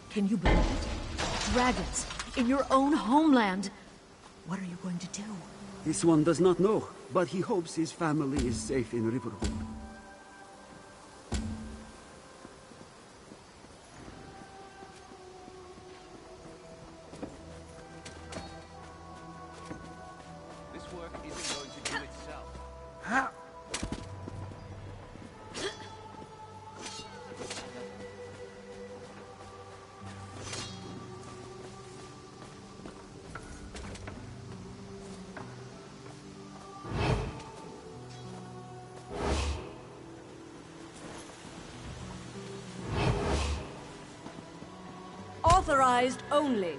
Can you believe it? Dragons, in your own homeland. What are you going to do? This one does not know, but he hopes his family is safe in Riverhold. This work isn't going to do itself. Authorized only.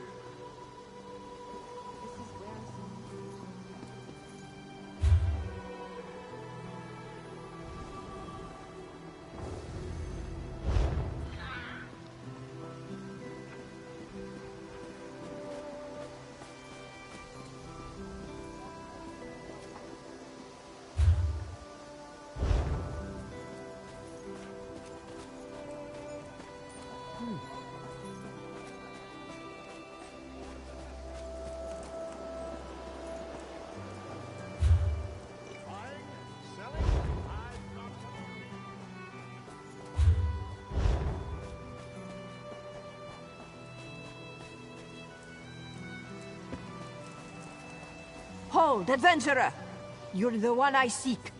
Hold, adventurer! You're the one I seek.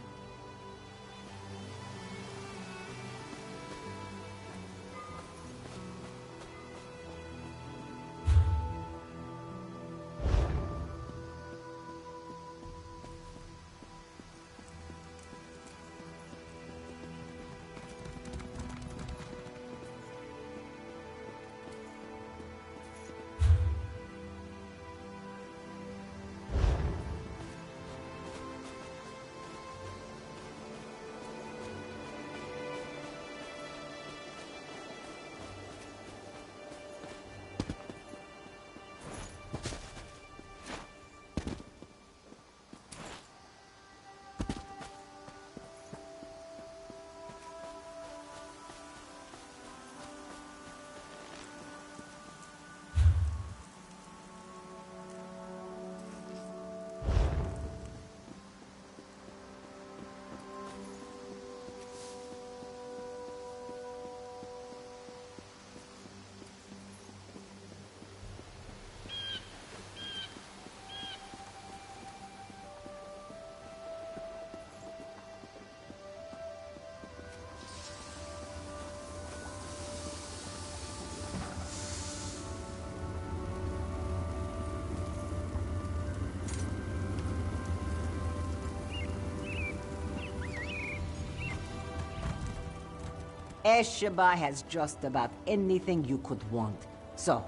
a-sci-a has just about anything you could want. So,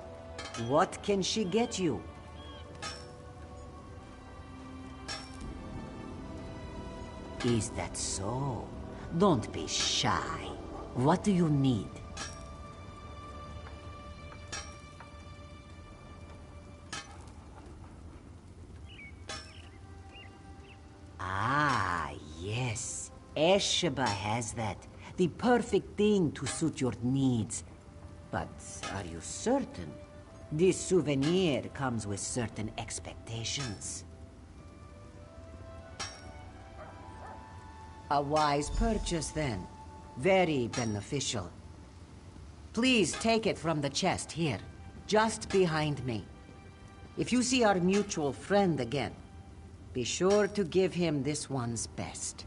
what can she get you? Is that so? Don't be shy. What do you need? Ah, yes. a-sci-a has that. The perfect thing to suit your needs. But are you certain? This souvenir comes with certain expectations. A wise purchase, then. Very beneficial. Please take it from the chest here, just behind me. If you see our mutual friend again, be sure to give him this one's best.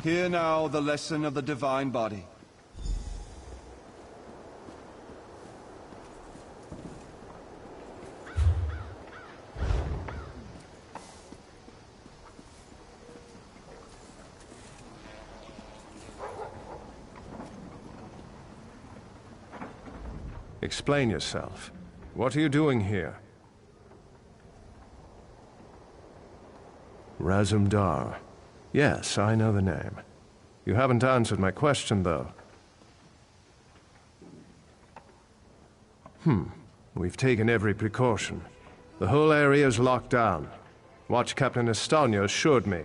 Hear now the lesson of the divine body. Explain yourself. What are you doing here? Razumdar. Yes, I know the name. You haven't answered my question, though. We've taken every precaution. The whole area is locked down. Watch Captain Estonia assured me.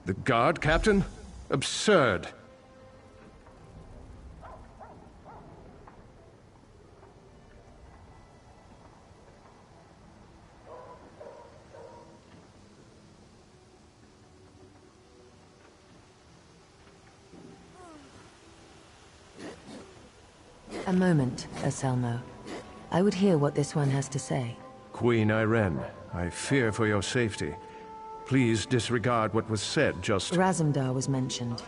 The guard, Captain? Absurd. A moment, Anselmo. I would hear what this one has to say. Queen Irene, I fear for your safety. Please disregard what was said, just... Razumdar was mentioned.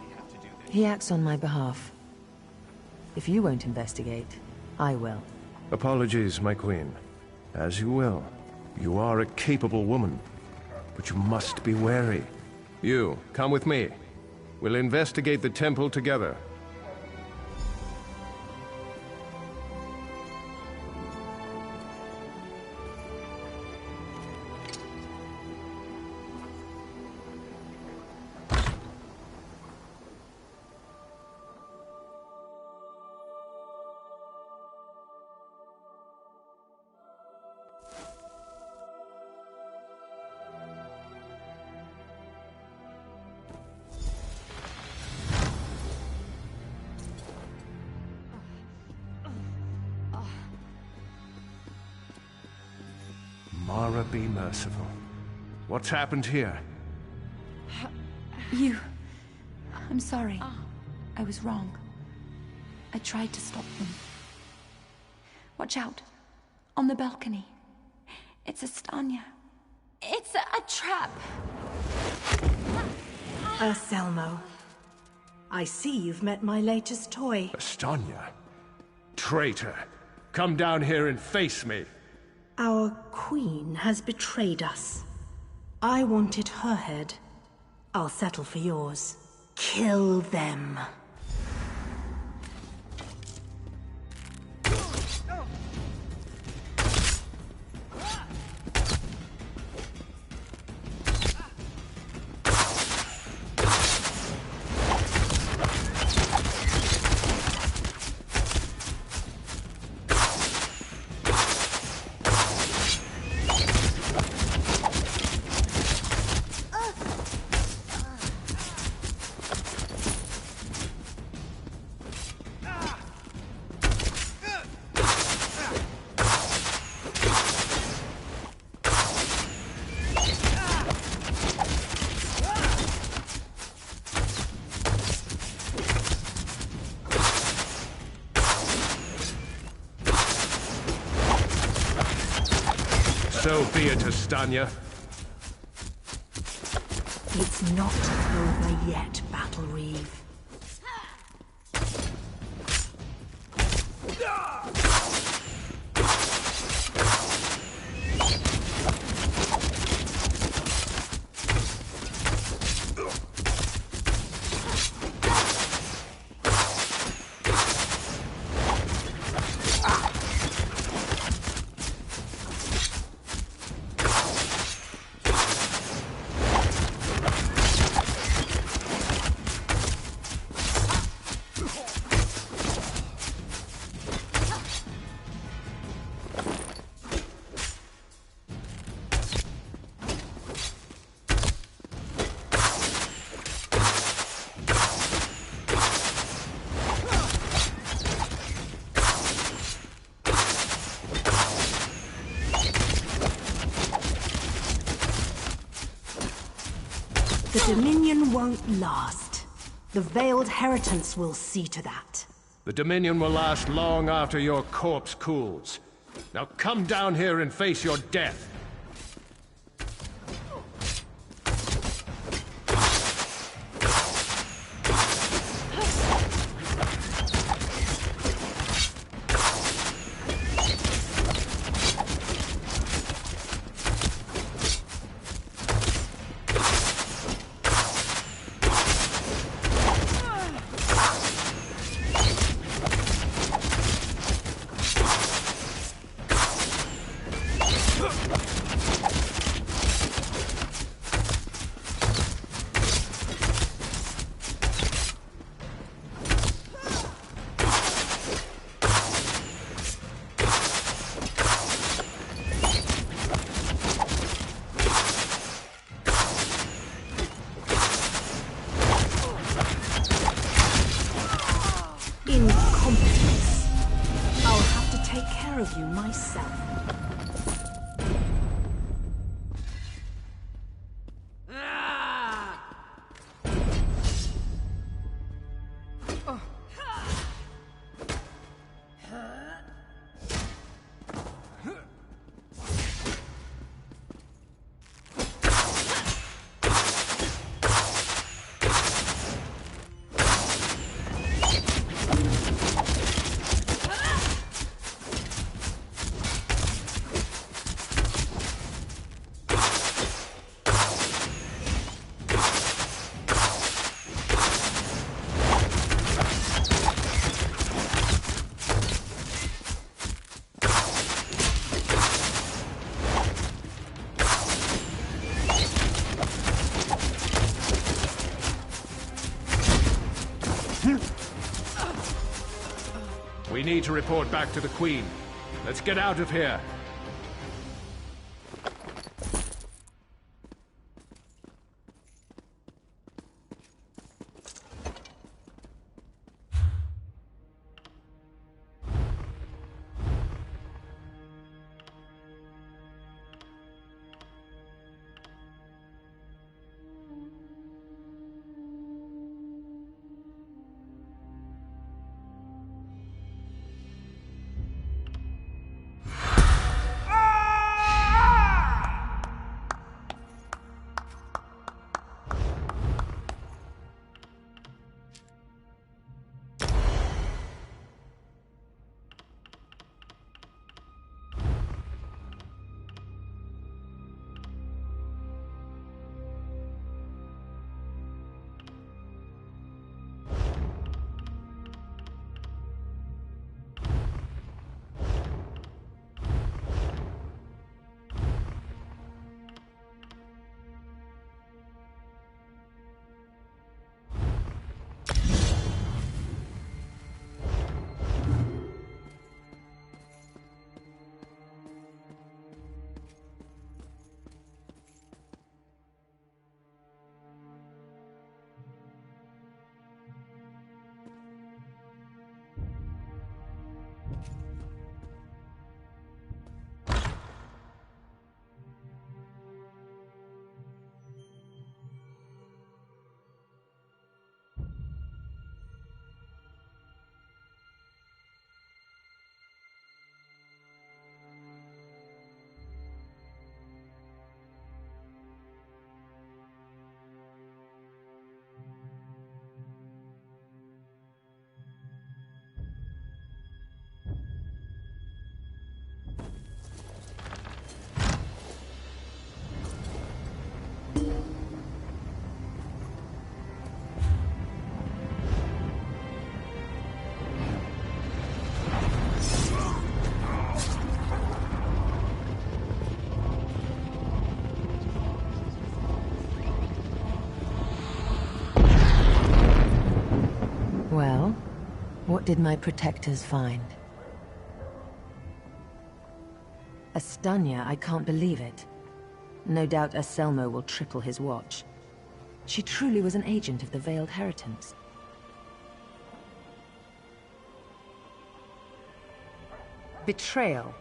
He acts on my behalf. If you won't investigate, I will. Apologies, my queen. As you will. You are a capable woman. But you must be wary. You, come with me. We'll investigate the temple together. Mara, be merciful. What's happened here? I'm sorry. I was wrong. I tried to stop them. Watch out. On the balcony. It's Estania. It's a trap! Anselmo. I see you've met my latest toy. Estonia? Traitor! Come down here and face me! Our queen has betrayed us. I wanted her head. I'll settle for yours. Kill them. So be it, Estania. It's not over yet, Battle Reeve. The Dominion won't last. The Veiled Heritance will see to that. The Dominion will last long after your corpse cools. Now come down here and face your death. Incompetence. I'll have to take care of you myself. We need to report back to the Queen. Let's get out of here. Well, what did my protectors find? A-sci-a, I can't believe it. No doubt Anselmo will triple his watch. She truly was an agent of the Veiled Heritance. Betrayal.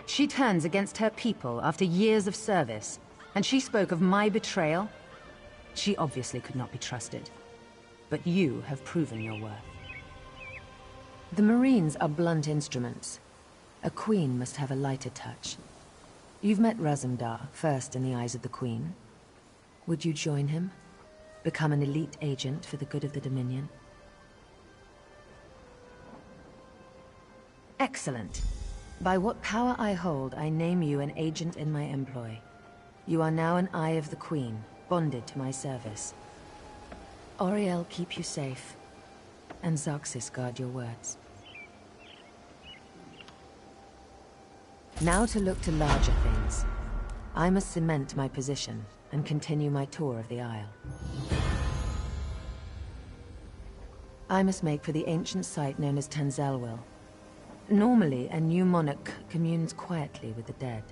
She turns against her people after years of service, and she spoke of my betrayal? She obviously could not be trusted. But you have proven your worth. The Marines are blunt instruments. A queen must have a lighter touch. You've met Razumdar, first in the eyes of the Queen. Would you join him? Become an elite agent for the good of the Dominion? Excellent. By what power I hold, I name you an agent in my employ. You are now an Eye of the Queen, bonded to my service. Auriel keep you safe, and Zoxis guard your words. Now to look to larger things. I must cement my position and continue my tour of the Isle. I must make for the ancient site known as Tanzelwil. Normally, a new monarch communes quietly with the dead.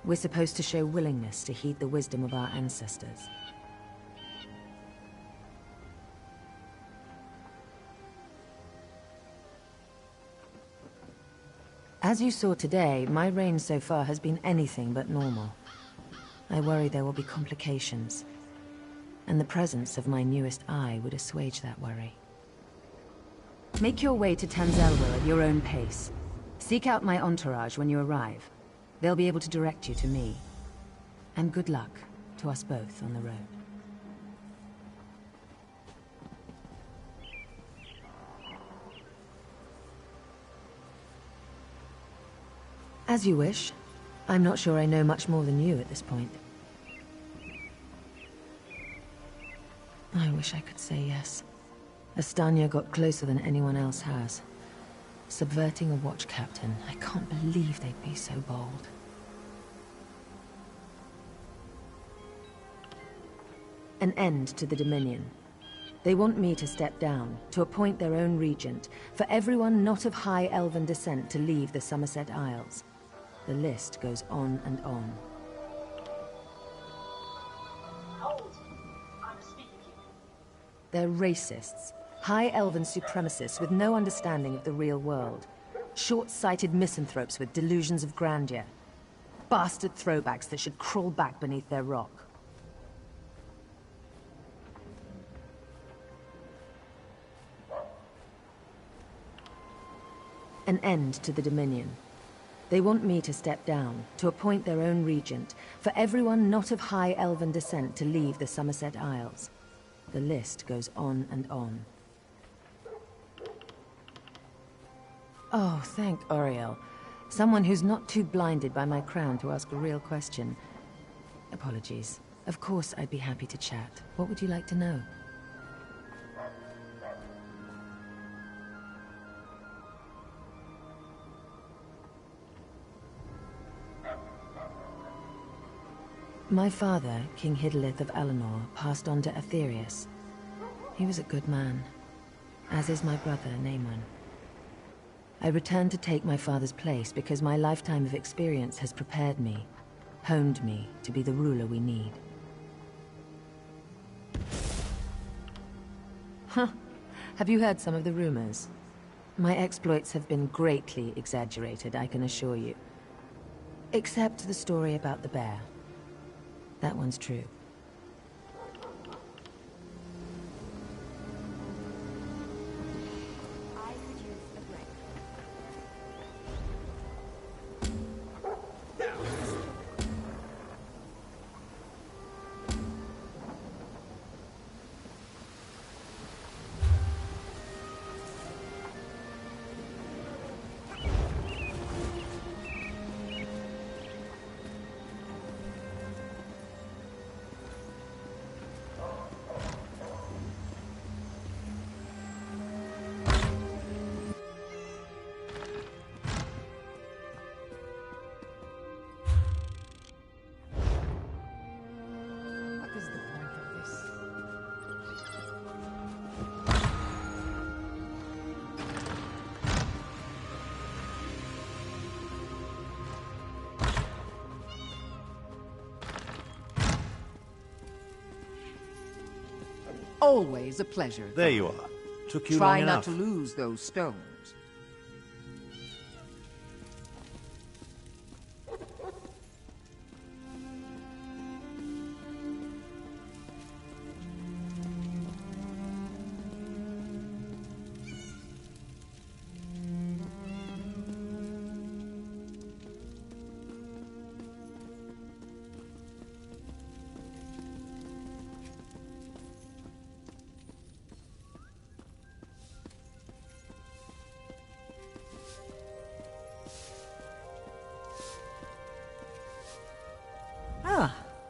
We're supposed to show willingness to heed the wisdom of our ancestors. As you saw today, my reign so far has been anything but normal. I worry there will be complications, and the presence of my newest eye would assuage that worry. Make your way to Tanzelwil at your own pace. Seek out my entourage when you arrive. They'll be able to direct you to me. And good luck to us both on the road. As you wish. I'm not sure I know much more than you at this point. I wish I could say yes. Astanya got closer than anyone else has. Subverting a watch captain, I can't believe they'd be so bold. An end to the Dominion. They want me to step down, to appoint their own regent, for everyone not of high elven descent to leave the Somerset Isles. The list goes on and on. They're racists, high elven supremacists with no understanding of the real world. Short-sighted misanthropes with delusions of grandeur. Bastard throwbacks that should crawl back beneath their rock. An end to the Dominion. They want me to step down, to appoint their own regent, for everyone not of high elven descent to leave the Somerset Isles. The list goes on and on. Oh, thank Oriel. Someone who's not too blinded by my crown to ask a real question. Apologies. Of course I'd be happy to chat. What would you like to know? My father, King Hidalith of Alinor, passed on to Aetherius. He was a good man, as is my brother, Naaman. I returned to take my father's place because my lifetime of experience has prepared me, honed me to be the ruler we need. Huh. Have you heard some of the rumors? My exploits have been greatly exaggerated, I can assure you. Except the story about the bear. That one's true. I could use a break. Always a pleasure. There you are. Took you Try long not enough. to lose those stones.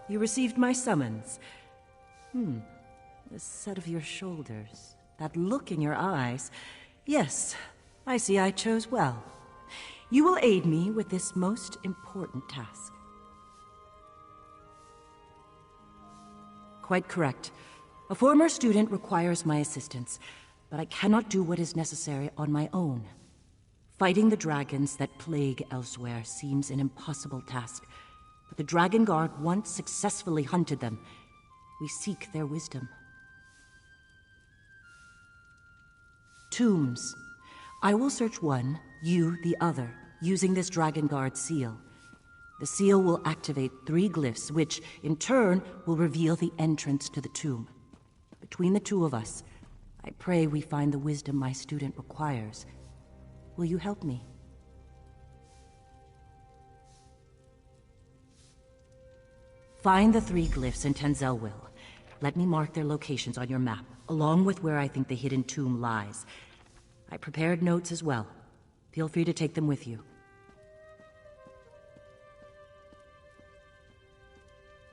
You received my summons. The set of your shoulders, that look in your eyes. Yes, I see I chose well. You will aid me with this most important task. Quite correct. A former student requires my assistance, but I cannot do what is necessary on my own. Fighting the dragons that plague elsewhere seems an impossible task, but the Dragon Guard once successfully hunted them. We seek their wisdom. Tombs. I will search one, you the other, using this Dragon Guard seal. The seal will activate 3 glyphs, which, in turn, will reveal the entrance to the tomb. Between the two of us, I pray we find the wisdom my student requires. Will you help me? Find the 3 glyphs in Tenzelwil. Let me mark their locations on your map, along with where I think the hidden tomb lies. I prepared notes as well. Feel free to take them with you.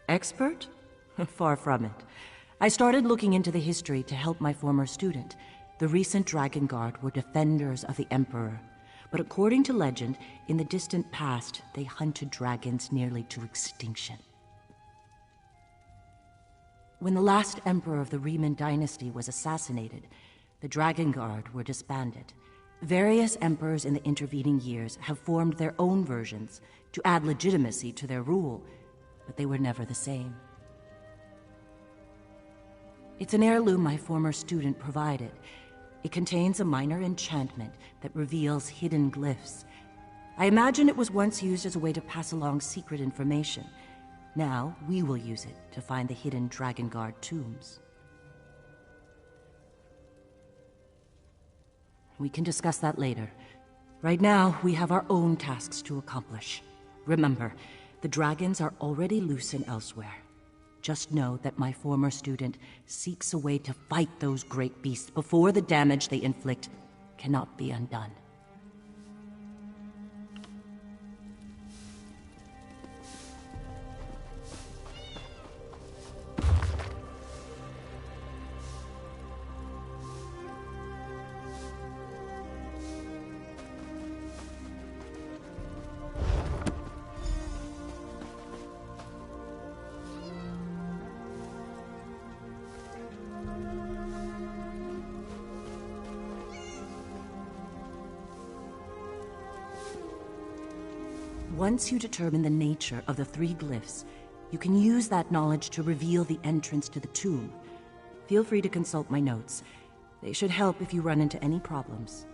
Expert? Far from it. I started looking into the history to help my former student. The recent Dragon Guard were defenders of the Emperor. But according to legend, in the distant past, they hunted dragons nearly to extinction. When the last Emperor of the Riemann dynasty was assassinated, the Dragon Guard were disbanded. Various emperors in the intervening years have formed their own versions to add legitimacy to their rule, but they were never the same. It's an heirloom my former student provided. It contains a minor enchantment that reveals hidden glyphs. I imagine it was once used as a way to pass along secret information. Now, we will use it to find the hidden Dragon Guard tombs. We can discuss that later. Right now, we have our own tasks to accomplish. Remember, the dragons are already loose and elsewhere. Just know that my former student seeks a way to fight those great beasts before the damage they inflict cannot be undone. Once you determine the nature of the 3 glyphs, you can use that knowledge to reveal the entrance to the tomb. Feel free to consult my notes. They should help if you run into any problems.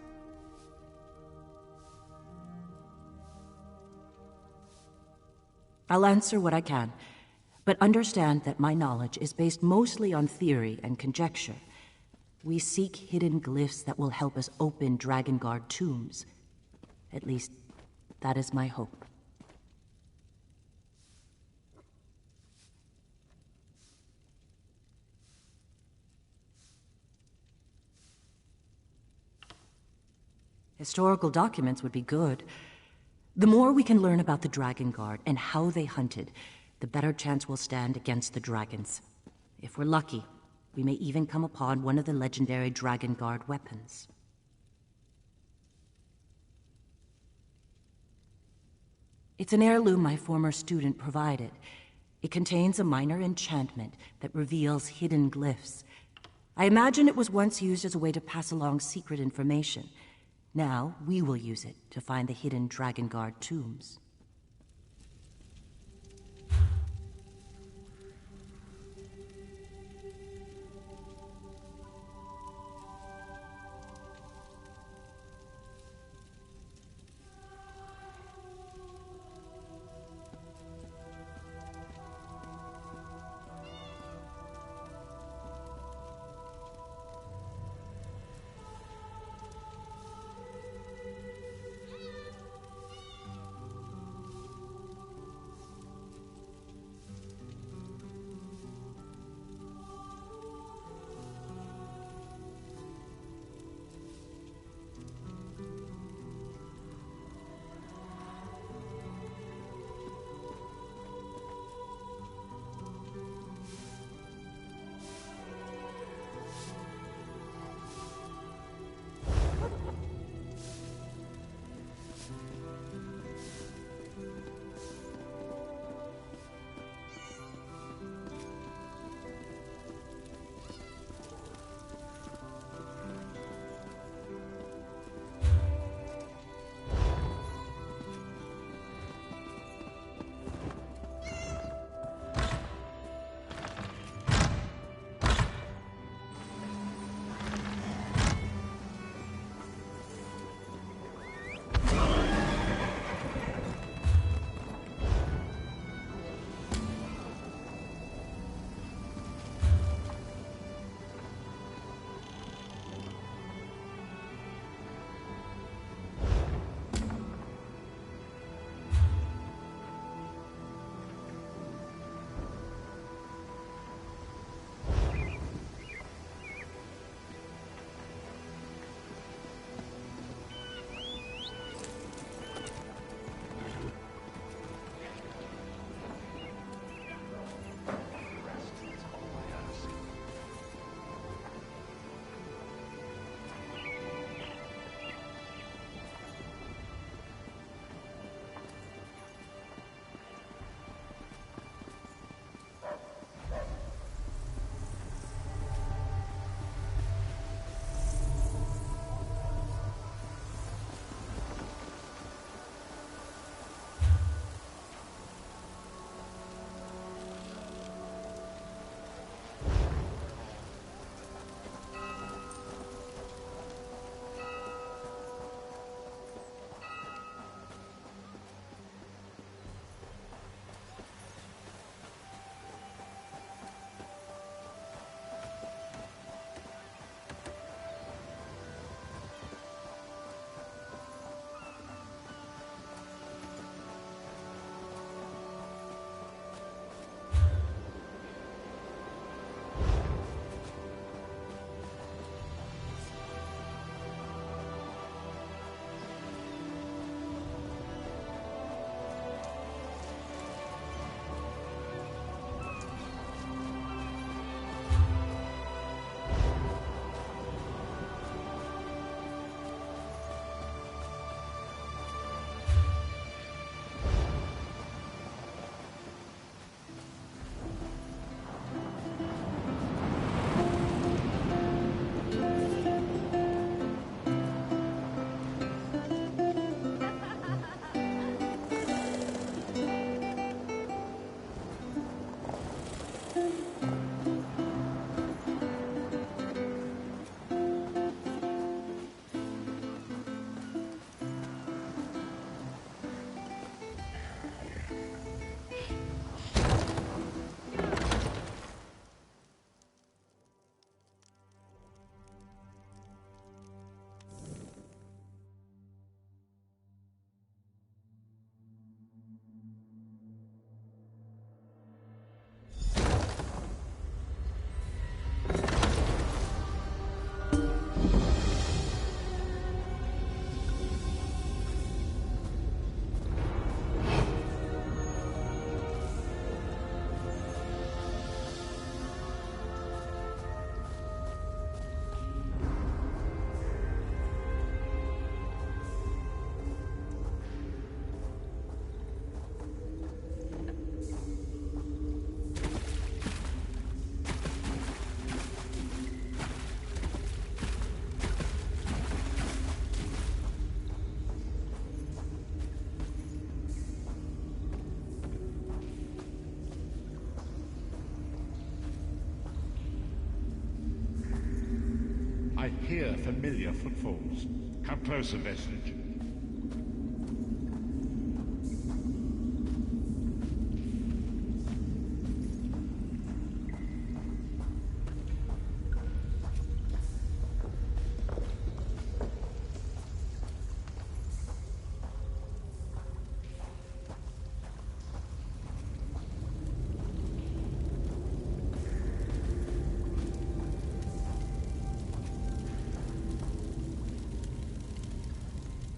I'll answer what I can, but understand that my knowledge is based mostly on theory and conjecture. We seek hidden glyphs that will help us open Dragon Guard tombs. At least, that is my hope. Historical documents would be good. The more we can learn about the Dragon Guard and how they hunted, the better chance we'll stand against the dragons. If we're lucky, we may even come upon one of the legendary Dragon Guard weapons. It's an heirloom my former student provided. It contains a minor enchantment that reveals hidden glyphs. I imagine it was once used as a way to pass along secret information. Now, we will use it to find the hidden Dragon Guard tombs. hear familiar footfalls. Come closer, Vestige.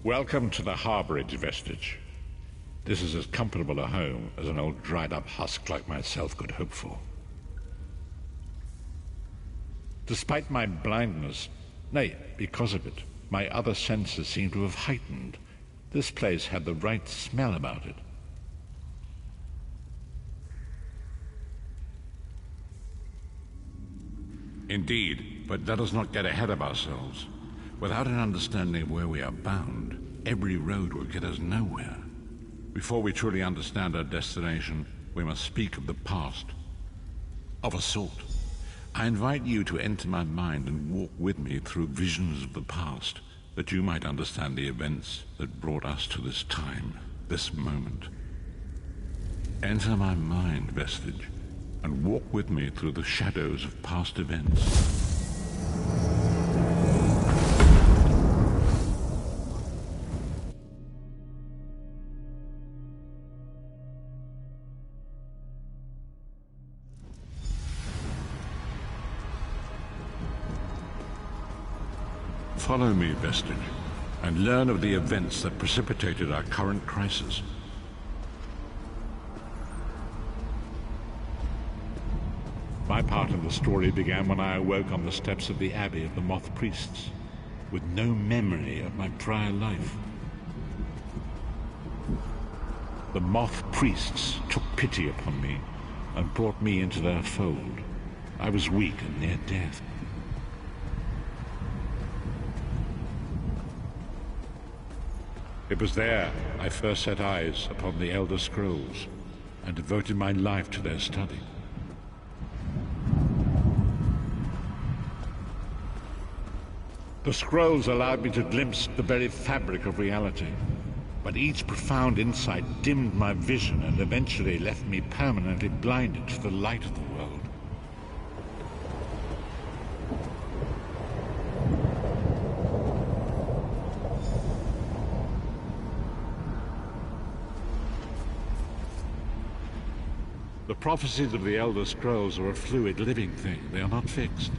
Welcome to the harborage, Vestige. This is as comfortable a home as an old dried-up husk like myself could hope for. Despite my blindness, nay, because of it, my other senses seem to have heightened. This place had the right smell about it. Indeed, but let us not get ahead of ourselves. Without an understanding of where we are bound, every road will get us nowhere. Before we truly understand our destination, we must speak of the past. Of a sort. I invite you to enter my mind and walk with me through visions of the past, that you might understand the events that brought us to this time, this moment. Enter my mind, Vestige, and walk with me through the shadows of past events. Follow me, Vestige, and learn of the events that precipitated our current crisis. My part of the story began when I awoke on the steps of the Abbey of the Moth Priests, with no memory of my prior life. The Moth Priests took pity upon me and brought me into their fold. I was weak and near death. It was there I first set eyes upon the Elder Scrolls and devoted my life to their study. The scrolls allowed me to glimpse the very fabric of reality, but each profound insight dimmed my vision and eventually left me permanently blinded to the light of the world. The prophecies of the Elder Scrolls are a fluid, living thing. They are not fixed.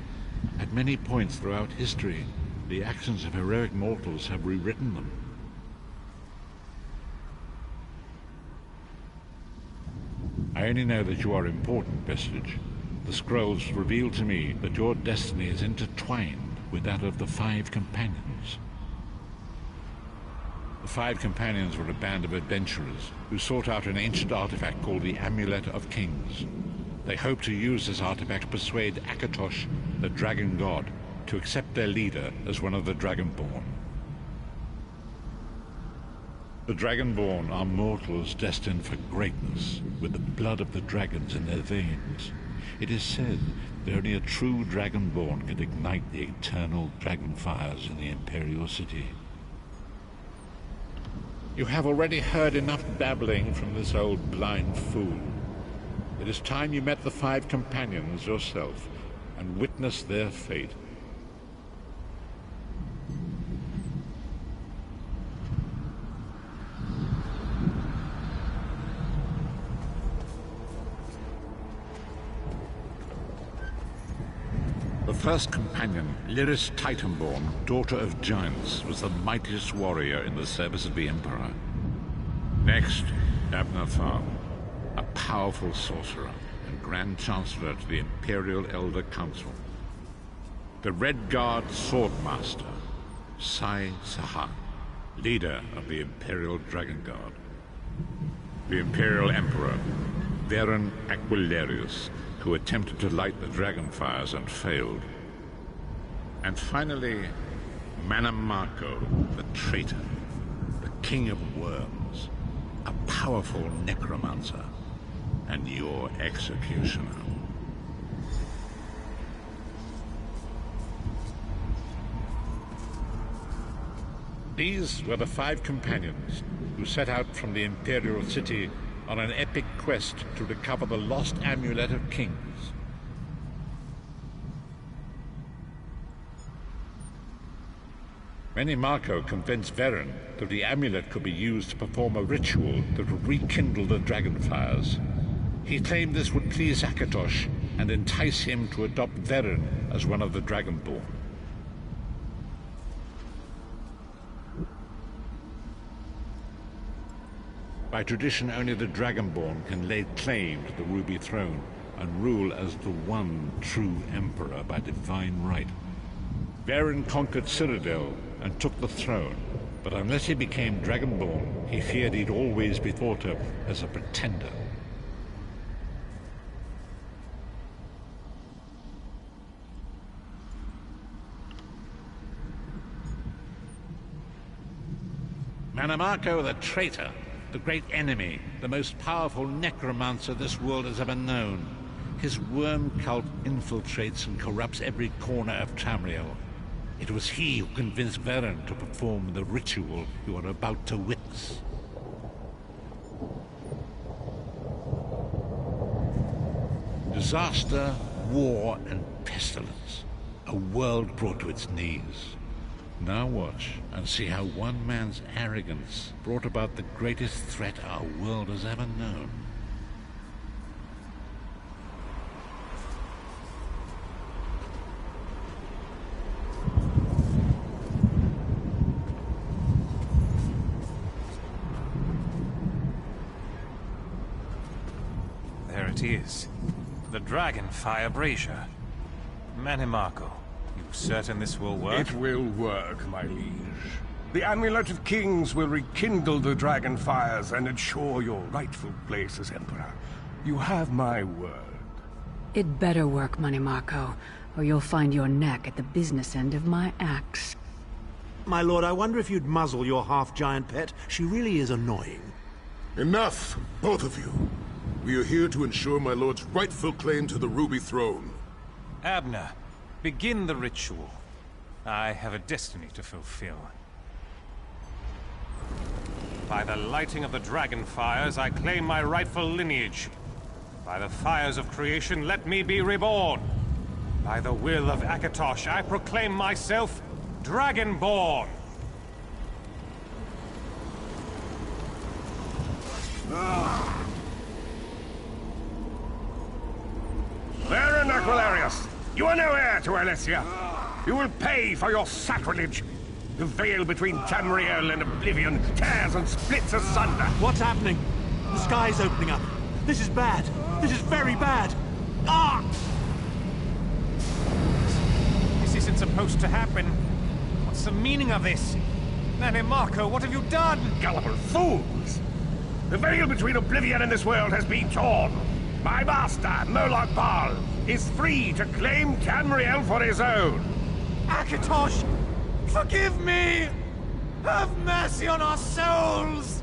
At many points throughout history, the actions of heroic mortals have rewritten them. I only know that you are important, Vestige. The scrolls reveal to me that your destiny is intertwined with that of the Five Companions. The Five Companions were a band of adventurers who sought out an ancient artifact called the Amulet of Kings. They hoped to use this artifact to persuade Akatosh, the dragon god, to accept their leader as one of the Dragonborn. The Dragonborn are mortals destined for greatness, with the blood of the dragons in their veins. It is said that only a true Dragonborn can ignite the eternal dragon fires in the Imperial City. You have already heard enough babbling from this old blind fool. It is time you met the Five Companions yourself and witnessed their fate. The first companion, Lyris Titanborn, daughter of giants, was the mightiest warrior in the service of the Emperor. Next, Abner Farm, a powerful sorcerer and Grand Chancellor to the Imperial Elder Council. The Red Guard Swordmaster, a-sci-a, leader of the Imperial Dragon Guard. The Imperial Emperor, Varen Aquilarius, who attempted to light the dragon fires and failed. And finally, Manamako, the traitor, the king of worms, a powerful necromancer, and your executioner. These were the 5 companions who set out from the Imperial City on an epic quest to recover the lost Amulet of Kings. Menimarco convinced Veren that the amulet could be used to perform a ritual that would rekindle the dragonfires. He claimed this would please Akatosh and entice him to adopt Veren as one of the Dragonborn. By tradition, only the Dragonborn can lay claim to the Ruby Throne and rule as the one true Emperor by divine right. Veren conquered Cyrodiil and took the throne, but unless he became Dragonborn, he feared he'd always be thought of as a pretender. Menimarco the traitor, the great enemy, the most powerful necromancer this world has ever known. His worm cult infiltrates and corrupts every corner of Tamriel. It was he who convinced Veren to perform the ritual you are about to witness. Disaster, war, and pestilence. A world brought to its knees. Now watch and see how one man's arrogance brought about the greatest threat our world has ever known. There it is. The Dragonfire Brazier. Menimarco, you certain this will work? It will work, my liege. The Amulet of Kings will rekindle the Dragonfires and ensure your rightful place as Emperor. You have my word. It better work, Menimarco, or you'll find your neck at the business end of my axe. My lord, I wonder if you'd muzzle your half-giant pet. She really is annoying. Enough, both of you. We are here to ensure my lord's rightful claim to the Ruby Throne. Abner, begin the ritual. I have a destiny to fulfill. By the lighting of the Dragonfires, I claim my rightful lineage. By the fires of creation, let me be reborn. By the will of Akatosh, I proclaim myself Dragonborn. Veren Aquilarius, you are no heir to a-sci-a. You will pay for your sacrilege. The veil between Tamriel and Oblivion tears and splits asunder. What's happening? The sky's opening up. This is bad. This is very bad. Ah! This isn't supposed to happen. What's the meaning of this? Menimarco, what have you done? Gullible fools! The veil between Oblivion and this world has been torn. My master, Molag Bal, is free to claim Tamriel for his own. Akatosh, forgive me! Have mercy on our souls!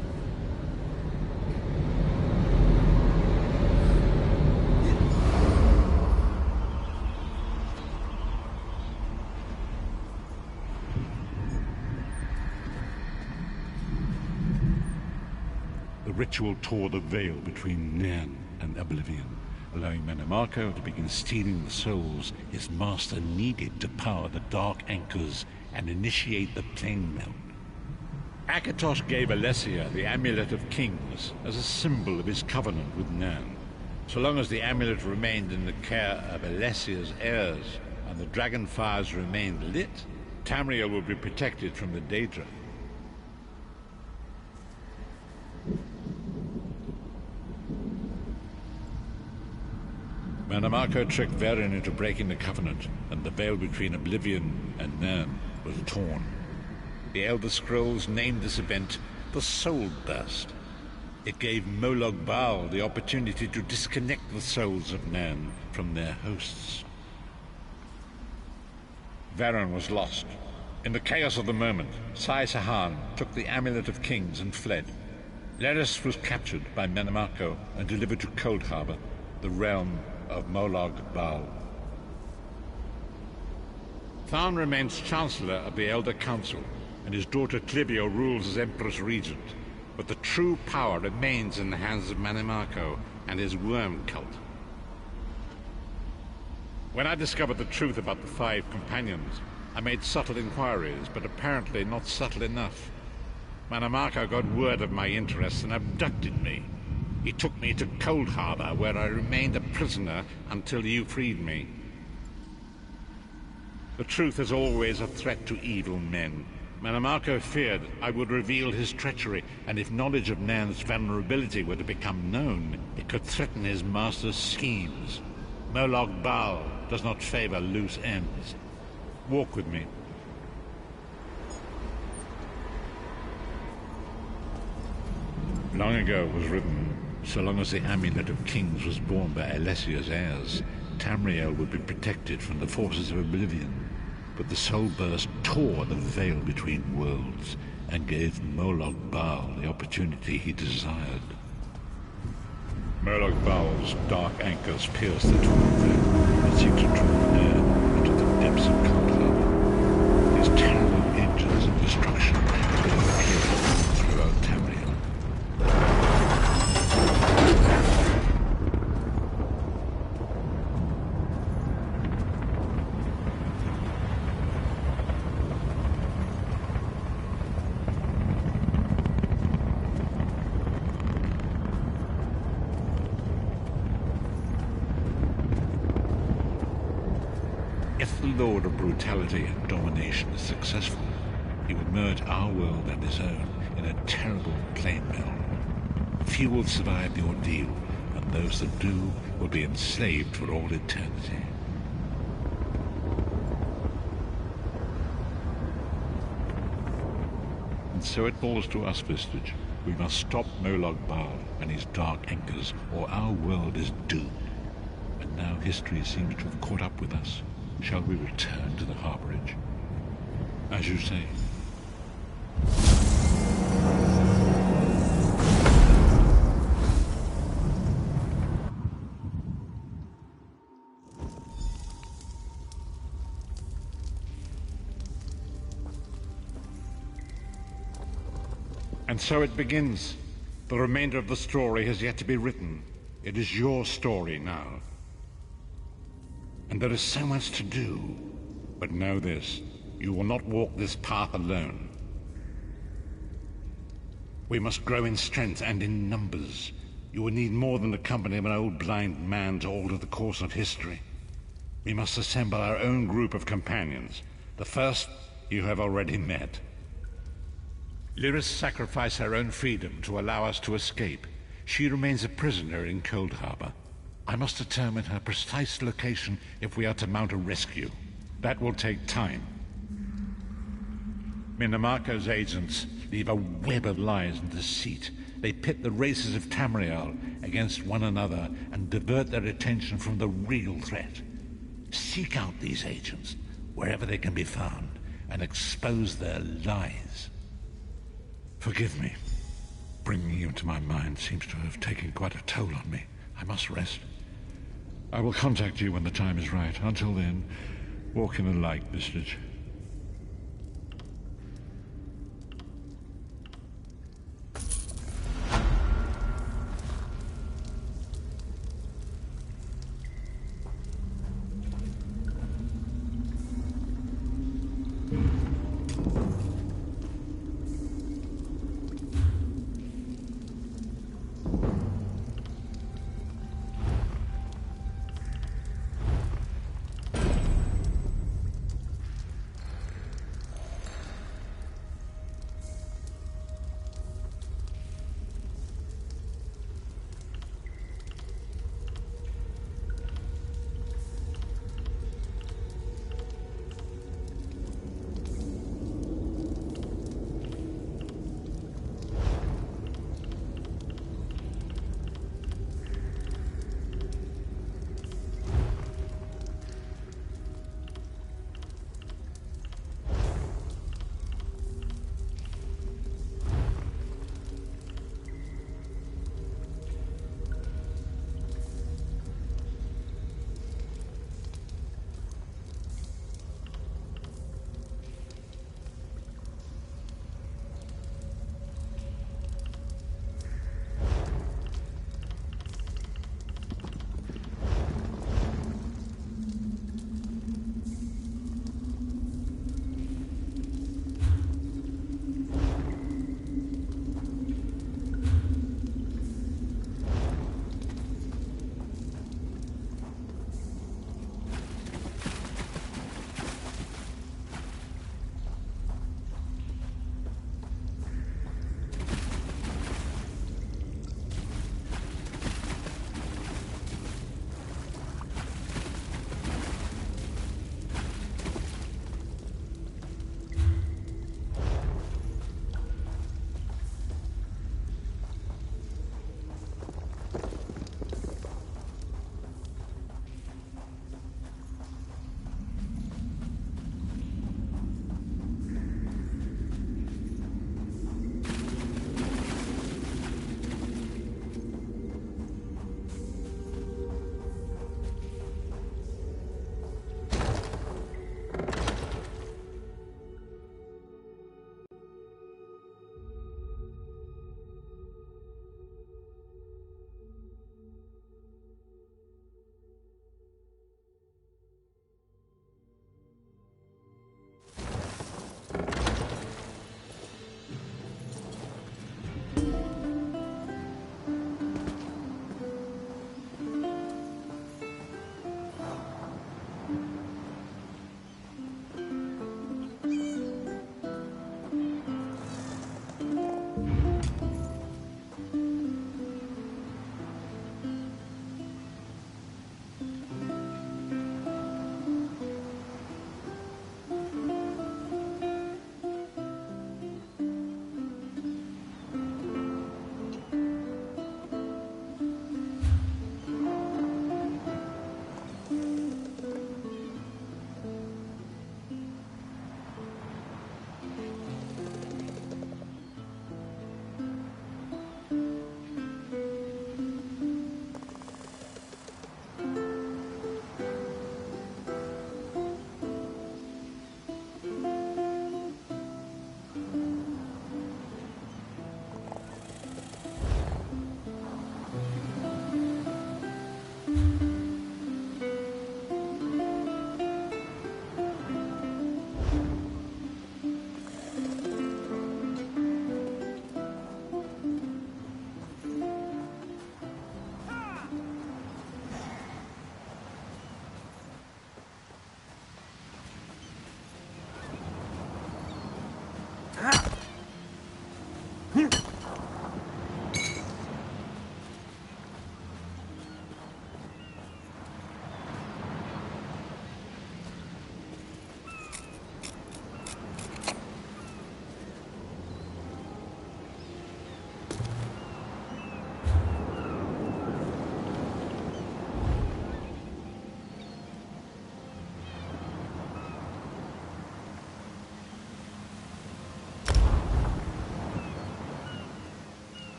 The ritual tore the veil between Nairn and Oblivion, allowing Menimarco to begin stealing the souls his master needed to power the Dark Anchors and initiate the Plane Melt. Akatosh gave a-sci-a the Amulet of Kings as a symbol of his covenant with Nairn. So long as the amulet remained in the care of a-sci-a's heirs and the Dragonfires remained lit, Tamriel would be protected from the Daedra. Menimarco tricked Veren into breaking the Covenant, and the veil between Oblivion and Nairn was torn. The Elder Scrolls named this event the Soul Burst. It gave Molag Bal the opportunity to disconnect the souls of Nairn from their hosts. Veren was lost. In the chaos of the moment, Sai-Sahan took the Amulet of Kings and fled. Leris was captured by Menimarco and delivered to Cold Harbor, the realm of Molag Bal. Tharn remains Chancellor of the Elder Council, and his daughter Clivio rules as Empress Regent. But the true power remains in the hands of Manimarco and his worm cult. When I discovered the truth about the 5 companions, I made subtle inquiries, but apparently not subtle enough. Manimarco got word of my interests and abducted me. He took me to Cold Harbor, where I remained a prisoner until you freed me. The truth is always a threat to evil men. Manimarco feared I would reveal his treachery, and if knowledge of Nan's vulnerability were to become known, it could threaten his master's schemes. Molag Bal does not favor loose ends. Walk with me. Long ago it was written, so long as the Amulet of Kings was borne by Alessia's heirs, Tamriel would be protected from the forces of oblivion. But the soul burst tore the veil between worlds and gave Molag Bal the opportunity he desired. Molag Bal's dark anchors pierce the torn veil and seek to draw air into the depths of Cold Harbor. These terrible engines of destruction will appear throughout Tamriel. If the Lord of Brutality and Domination is successful, he will merge our world and his own in a terrible plane meld. Few will survive the ordeal, and those that do will be enslaved for all eternity. And so it falls to us, Vistage. We must stop Molag Bal and his dark anchors, or our world is doomed. And now history seems to have caught up with us. Shall we return to the harborage? As you say. And so it begins. The remainder of the story has yet to be written. It is your story now. And there is so much to do. But know this, you will not walk this path alone. We must grow in strength and in numbers. You will need more than the company of an old blind man to alter the course of history. We must assemble our own group of companions. The first you have already met. Lyris sacrificed her own freedom to allow us to escape. She remains a prisoner in Cold Harbor. I must determine her precise location if we are to mount a rescue. That will take time. Manimarco's agents leave a web of lies and deceit. They pit the races of Tamriel against one another and divert their attention from the real threat. Seek out these agents, wherever they can be found, and expose their lies. Forgive me. Bringing you into my mind seems to have taken quite a toll on me. I must rest. I will contact you when the time is right. Until then, walk in the light, Vistage.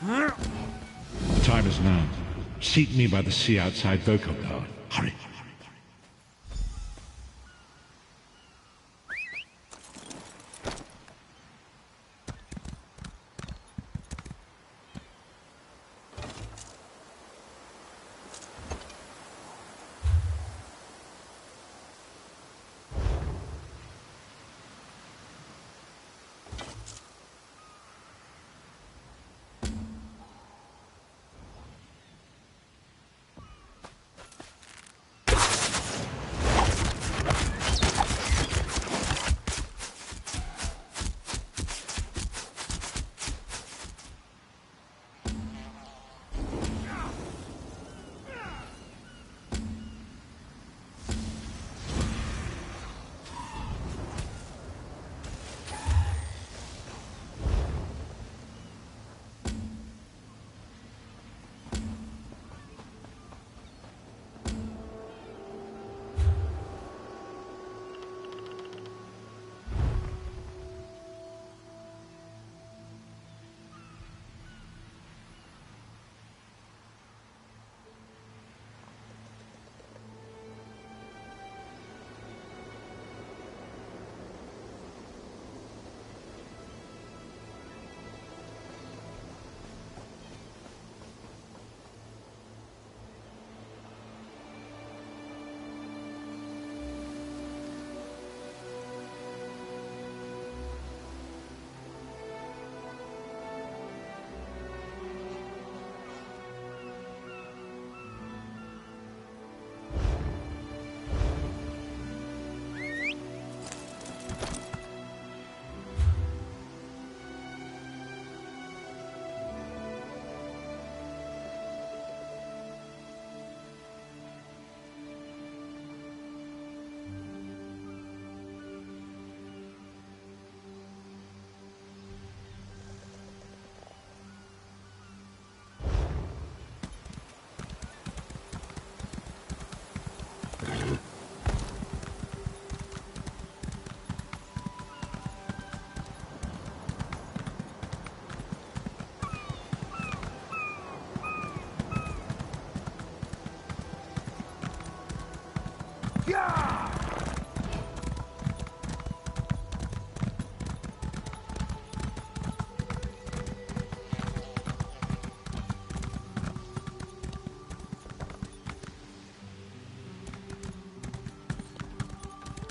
The time is now. Seat me by the sea outside Vokal. Hurry.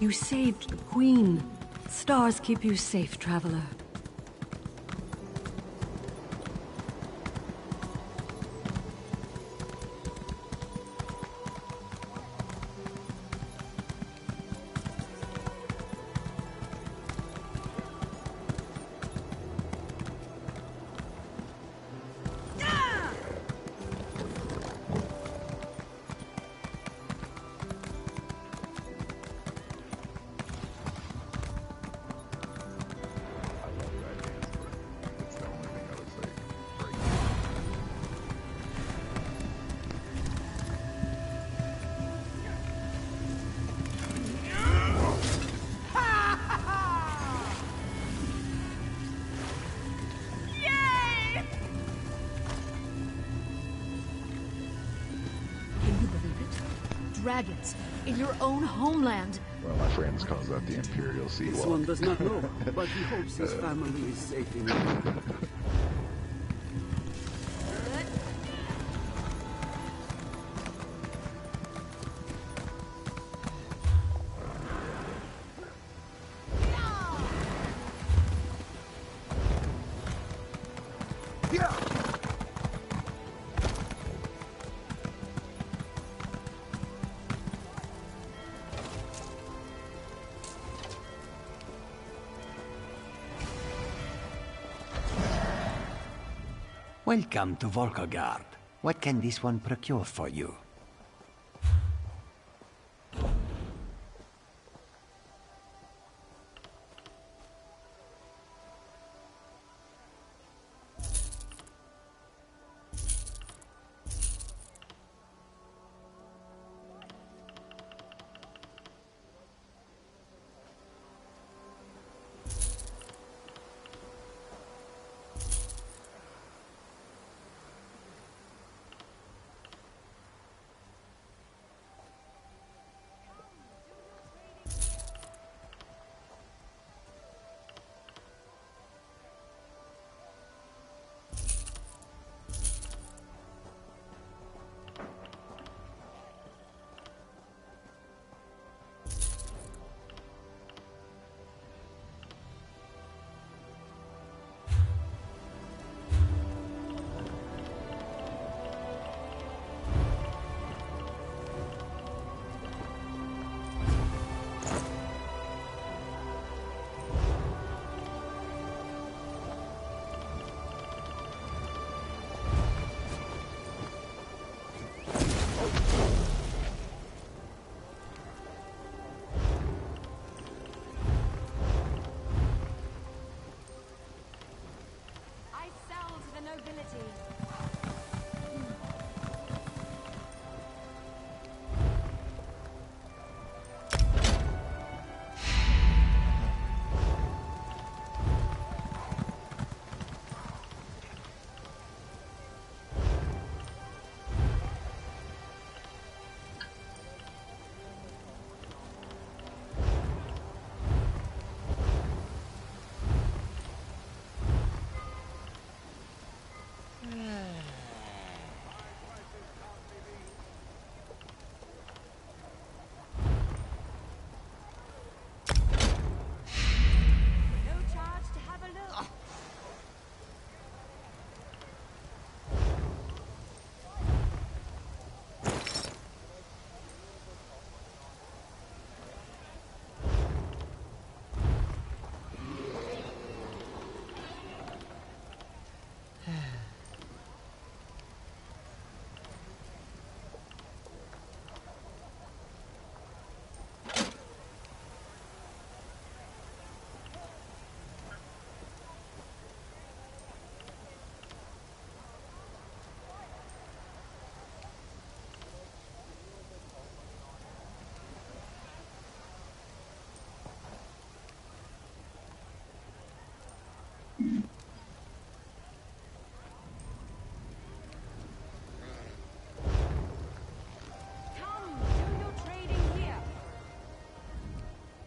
You saved the Queen. Stars keep you safe, traveler. dragons in your own homeland. Well, my friends call that the Imperial Sea This Walk. one does not know, but he hopes his family is safe in Ripple. Welcome to Volkagard. What can this one procure for you?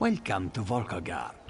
Welcome to Volkagard.